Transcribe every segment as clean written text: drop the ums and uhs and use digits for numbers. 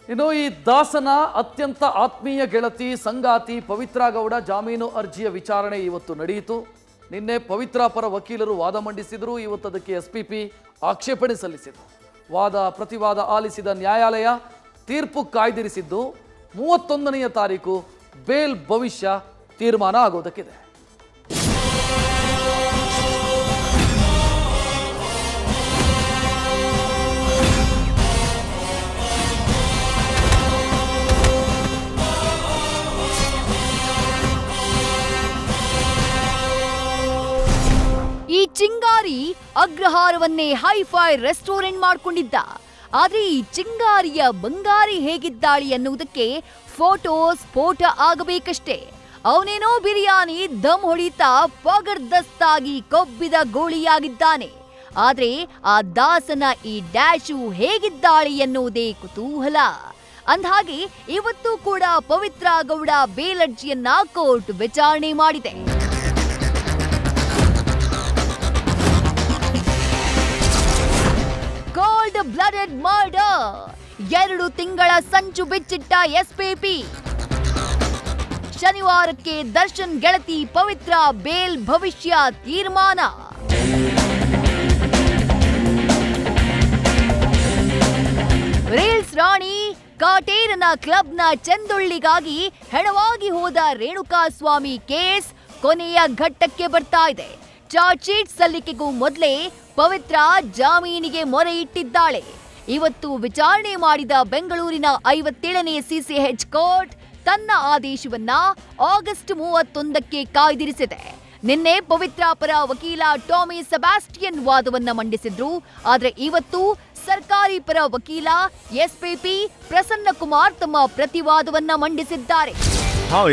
ಇನ್ನು ಈ ದಾಸನ ಅತ್ಯಂತ ಆತ್ಮೀಯ ಗೆಳತಿ ಸಂಗಾತಿ ಪವಿತ್ರ ಗೌಡ ಜಾಮೀನು ಅರ್ಜಿಯ ವಿಚಾರಣೆ ಇವತ್ತು ನಡೆಯಿತು. ನಿನ್ನೆ ಪವಿತ್ರ ಪರ ವಕೀಲರು ವಾದ ಮಂಡಿಸಿದರು. ಇವತ್ತು ಅದಕ್ಕೆ ಎಸ್ಪಿಪಿ ಆಕ್ಷೇಪಣೆ ಸಲ್ಲಿಸಿದರು. ವಾದ ಪ್ರತಿವಾದ ಆಲಿಸಿದ ನ್ಯಾಯಾಲಯ ತೀರ್ಪು ಕಾಯ್ದಿರಿಸಿದ್ದು 31ನೇ ತಾರೀಕು ಬೇಲ್ ಭವಿಷ್ಯ ತೀರ್ಮಾನ ಆಗೋದಕ್ಕಿದೆ. ಈ ಚಿಂಗಾರಿ ಅಗ್ರಹಾರವನ್ನೇ ಹೈಫೈ ರೆಸ್ಟೋರೆಂಟ್ ಮಾಡ್ಕೊಂಡಿದ್ದ. ಆದ್ರೆ ಈ ಚಿಂಗಾರಿಯ ಬಂಗಾರಿ ಹೇಗಿದ್ದಾಳಿ ಅನ್ನುವುದಕ್ಕೆ ಫೋಟೋ ಸ್ಫೋಟ ಆಗಬೇಕಷ್ಟೇ. ಅವನೇನೋ ಬಿರಿಯಾನಿ ದಮ್ ಹೊಡಿತಾ ಪಗರ್ದಸ್ತಾಗಿ ಕೊಬ್ಬಿದ ಗೋಳಿಯಾಗಿದ್ದಾನೆ. ಆದ್ರೆ ಆ ದಾಸನ ಈ ಡ್ಯಾಶು ಹೇಗಿದ್ದಾಳಿ ಎನ್ನುವುದೇ ಕುತೂಹಲ. ಅಂದ್ಹಾಗೆ ಇವತ್ತು ಕೂಡ ಪವಿತ್ರ ಗೌಡ ಬೇಲರ್ಜಿಯನ್ನ ಕೋರ್ಟ್ ವಿಚಾರಣೆ ಮಾಡಿದೆ. ಕೋಲ್ಡ್ ಬ್ಲಡೆಡ್ ಮರ್ಡರ್, 2 ತಿಂಗಳ ಸಂಚು ಬಿಚ್ಚಿಟ್ಟ ಎಸ್ಪಿಪಿ. ಶನಿವಾರಕ್ಕೆ ದರ್ಶನ್ ಗೆಳತಿ ಪವಿತ್ರ ಬೇಲ್ ಭವಿಷ್ಯ ತೀರ್ಮಾನ. ರೀಲ್ಸ್ ರಾಣಿ ಕಾಟೇರನ ಕ್ಲಬ್ನ ಚೆಂದುಳ್ಳಿಗಾಗಿ ಹೆಣವಾಗಿ ಹೋದ ರೇಣುಕಾಸ್ವಾಮಿ ಕೇಸ್ ಕೊನೆಯ ಘಟ್ಟಕ್ಕೆ ಬರ್ತಾ ಇದೆ. ಚಾರ್ಜ್ ಶೀಟ್ ಸಲ್ಲಿಕೆಗೂ ಮೊದಲೇ ಪವಿತ್ರ ಜಾಮೀನಿಗೆ ಮೊರೆ ಇಟ್ಟಿದ್ದಾಳೆ. ಇವತ್ತು ವಿಚಾರಣೆ ಮಾಡಿದ ಬೆಂಗಳೂರಿನ 57ನೇ ಸಿಸಿಎಚ್ ಕೋರ್ಟ್ ತನ್ನ ಆದೇಶವನ್ನ ಆಗಸ್ಟ್ 31ಕ್ಕೆ ಕಾಯ್ದಿರಿಸಿದೆ. ನಿನ್ನೆ ಪವಿತ್ರ ಪರ ವಕೀಲ ಟಾಮಿ ಸೆಬಾಸ್ಟಿಯನ್ ವಾದವನ್ನ ಮಂಡಿಸಿದ್ರು. ಆದ್ರೆ ಇವತ್ತು ಸರ್ಕಾರಿ ಪರ ವಕೀಲ ಎಸ್ಪಿಪಿ ಪ್ರಸನ್ನ ಕುಮಾರ್ ತಮ್ಮ ಪ್ರತಿವಾದವನ್ನ ಮಂಡಿಸಿದ್ದಾರೆ.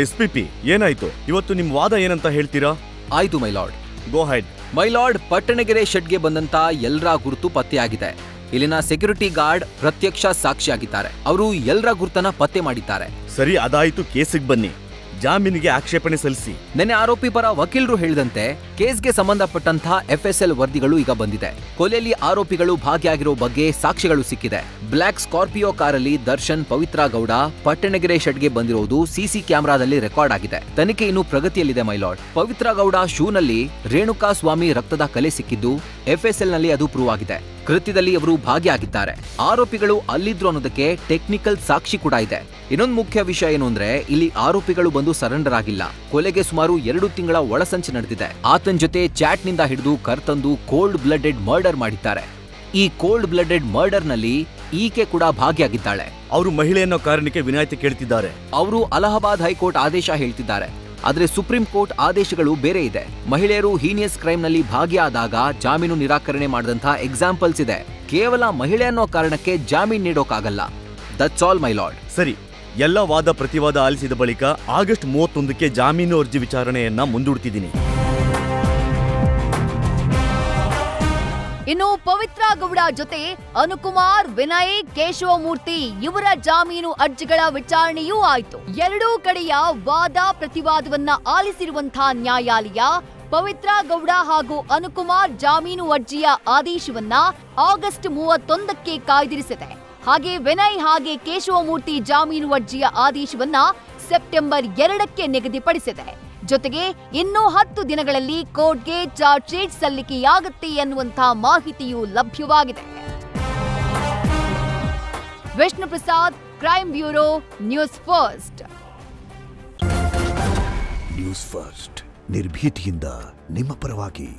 ಎಸ್ಪಿಪಿ ಏನಾಯ್ತು? ಇವತ್ತು ನಿಮ್ ವಾದ ಏನಂತ ಹೇಳ್ತೀರಾ? ಆಯ್ತು my lord. Go ahead. My lord, Pattanagere ಶೆಡ್ಗೆ ಬಂದಂತ ಎಲ್ಲರ ಗುರುತು ಪತ್ತೆಯಾಗಿದೆ. ಇಲ್ಲಿನ ಸೆಕ್ಯೂರಿಟಿ ಗಾರ್ಡ್ ಪ್ರತ್ಯಕ್ಷ ಸಾಕ್ಷಿಯಾಗಿದ್ದಾರೆ. ಅವರು ಎಲ್ಲರ ಗುರುತನ್ನ ಪತ್ತೆ ಮಾಡಿದ್ದಾರೆ. ಸರಿ, ಅದಾಯ್ತು. ಕೇಸಿಗೆ ಬನ್ನಿ. ಜಾಮೀನಿಗೆ ಆಕ್ಷೇಪಣೆ ಸಲ್ಲಿಸಿ. ನೆನ್ನೆ ಆರೋಪಿ ಪರ ವಕೀಲರು ಹೇಳಿದಂತೆ ಕೇಸ್ಗೆ ಸಂಬಂಧಪಟ್ಟಂತಹ FSL ವರದಿಗಳು ಈಗ ಬಂದಿದೆ. ಕೊಲೆಯಲ್ಲಿ ಆರೋಪಿಗಳು ಭಾಗಿಯಾಗಿರೋ ಬಗ್ಗೆ ಸಾಕ್ಷ್ಯಗಳು ಸಿಕ್ಕಿದೆ. ಬ್ಲಾಕ್ ಸ್ಕಾರ್ಪಿಯೋ ಕಾರಲ್ಲಿ ದರ್ಶನ್ ಪವಿತ್ರ ಗೌಡ ಪಟ್ಟಣಗೆರೆ ಶೆಡ್ಗೆ ಬಂದಿರೋದು ಸಿಸಿ ಕ್ಯಾಮೆರಾದಲ್ಲಿ ರೆಕಾರ್ಡ್ ಆಗಿದೆ. ತನಿಖೆ ಇನ್ನು ಪ್ರಗತಿಯಲ್ಲಿದೆ ಮೈ ಲಾರ್ಡ್. ಪವಿತ್ರ ಗೌಡ ಶೂನಲ್ಲಿ ರೇಣುಕಾ ಸ್ವಾಮಿ ರಕ್ತದ ಕಲೆ ಸಿಕ್ಕಿದ್ದು FSL ನಲ್ಲಿ ಅದು ಪ್ರೂವ್ ಆಗಿದೆ. ಕೃತ್ಯದಲ್ಲಿ ಅವರು ಭಾಗಿಯಾಗಿದ್ದಾರೆ. ಆರೋಪಿಗಳು ಅಲ್ಲಿದ್ರು ಅನ್ನೋದಕ್ಕೆ ಟೆಕ್ನಿಕಲ್ ಸಾಕ್ಷಿ ಕೂಡ ಇದೆ. ಇನ್ನೊಂದು ಮುಖ್ಯ ವಿಷಯ ಏನು ಅಂದ್ರೆ, ಇಲ್ಲಿ ಆರೋಪಿಗಳು ಬಂದು ಸರೆಂಡರ್ ಆಗಿಲ್ಲ. ಕೊಲೆಗೆ ಸುಮಾರು 2 ತಿಂಗಳ ಒಳಸಂಚು ನಡೆದಿದೆ. ಆತನ ಜೊತೆ ಚಾಟ್ ನಿಂದ ಹಿಡಿದು ಕರ್ತಂದು ಕೋಲ್ಡ್ ಬ್ಲಡೆಡ್ ಮರ್ಡರ್ ಮಾಡಿದ್ದಾರೆ. ಈ ಕೋಲ್ಡ್ ಬ್ಲಡೆಡ್ ಮರ್ಡರ್ ನಲ್ಲಿ ಈಕೆ ಕೂಡ ಭಾಗಿಯಾಗಿದ್ದಾಳೆ. ಅವರು ಮಹಿಳೆ ಅನ್ನೋ ಕಾರಣಕ್ಕೆ ವಿನಾಯಿತಿ ಕೇಳ್ತಿದ್ದಾರೆ. ಅವರು ಅಲಹಾಬಾದ್ ಹೈಕೋರ್ಟ್ ಆದೇಶ ಹೇಳ್ತಿದ್ದಾರೆ. ಆದ್ರೆ ಸುಪ್ರೀಂ ಕೋರ್ಟ್ ಆದೇಶಗಳು ಬೇರೆ ಇದೆ. ಮಹಿಳೆಯರು ಹೀನಿಯಸ್ ಕ್ರೈಮ್ ನಲ್ಲಿ ಭಾಗಿಯಾದಾಗ ಜಾಮೀನು ನಿರಾಕರಣೆ ಮಾಡಿದಂತಹ ಎಕ್ಸಾಂಪಲ್ಸ್ ಇದೆ. ಕೇವಲ ಮಹಿಳೆ ಅನ್ನೋ ಕಾರಣಕ್ಕೆ ಜಾಮೀನು ನೀಡೋಕಾಗಲ್ಲ. That's all my lord. ಸರಿ, ಎಲ್ಲ ವಾದ ಪ್ರತಿವಾದ ಆಲಿಸಿದ ಬಳಿಕ ಆಗಸ್ಟ್ 31ಕ್ಕೆ ಜಾಮೀನು ಅರ್ಜಿ ವಿಚಾರಣೆಯನ್ನ ಮುಂದೂಡ್ತಿದ್ದೀನಿ. ಇನ್ನು ಪವಿತ್ರ ಗೌಡ ಜೊತೆ ಅನುಕುಮಾರ್, ವಿನಯ್, ಕೇಶವಮೂರ್ತಿ ಇವರ ಜಾಮೀನು ಅರ್ಜಿಗಳ ವಿಚಾರಣೆಯೂ ಆಯಿತು. ಎರಡೂ ಕಡೆಯ ವಾದ ಪ್ರತಿವಾದವನ್ನ ಆಲಿಸಿರುವಂತಹ ನ್ಯಾಯಾಲಯ ಪವಿತ್ರ ಗೌಡ ಹಾಗೂ ಅನುಕುಮಾರ್ ಜಾಮೀನು ಅರ್ಜಿಯ ಆದೇಶವನ್ನ ಆಗಸ್ಟ್ 31ಕ್ಕೆ ಕಾಯ್ದಿರಿಸಿದೆ. ಹಾಗೆ ವಿನಯ್ ಹಾಗೆ ಕೇಶವಮೂರ್ತಿ ಜಾಮೀನು ಅರ್ಜಿಯ ಆದೇಶವನ್ನ ಸೆಪ್ಟೆಂಬರ್ 2ಕ್ಕೆ ನಿಗದಿಪಡಿಸಿದೆ. ಜೊತೆಗೆ ಇನ್ನೂ 10 ದಿನಗಳಲ್ಲಿ ಕೋರ್ಟ್ಗೆ ಚಾರ್ಜ್ ಶೀಟ್ ಸಲ್ಲಿಕೆಯಾಗುತ್ತೆ ಎನ್ನುವಂತಹ ಮಾಹಿತಿಯೂ ಲಭ್ಯವಾಗಿದೆ. Vishnu Prasad, crime bureau, news first. News first ನಿರ್ಭೀತಿಯಿಂದ ನಿಮ್ಮ ಪರವಾಗಿ.